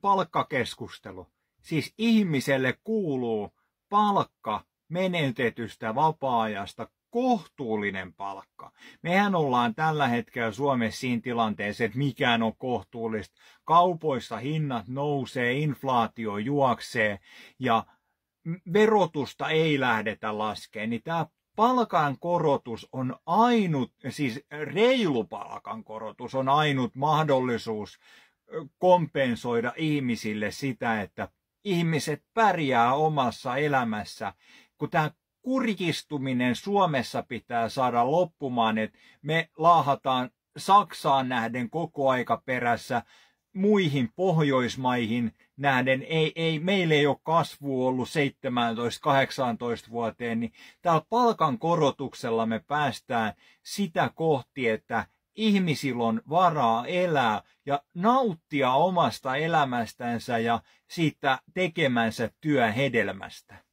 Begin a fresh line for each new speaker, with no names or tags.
palkkakeskustelu. Siis ihmiselle kuuluu palkka menetetystä vapaa-ajasta, kohtuullinen palkka. Mehän ollaan tällä hetkellä Suomessa siinä tilanteessa, että mikään on kohtuullista. Kaupoissa hinnat nousee, inflaatio juoksee ja verotusta ei lähdetä laskemaan. Niin tämä palkankorotus on ainut, siis reilu palkankorotus on ainut mahdollisuus kompensoida ihmisille sitä, että ihmiset pärjää omassa elämässä, kun tämä kurjistuminen Suomessa pitää saada loppumaan, että me laahataan Saksaan nähden koko aika perässä, muihin Pohjoismaihin nähden, meillä ei ole kasvua ollut 17-18 vuoteen, niin tällä palkankorotuksella me päästään sitä kohti, että ihmisillä on varaa elää ja nauttia omasta elämästänsä ja siitä tekemänsä työn hedelmästä.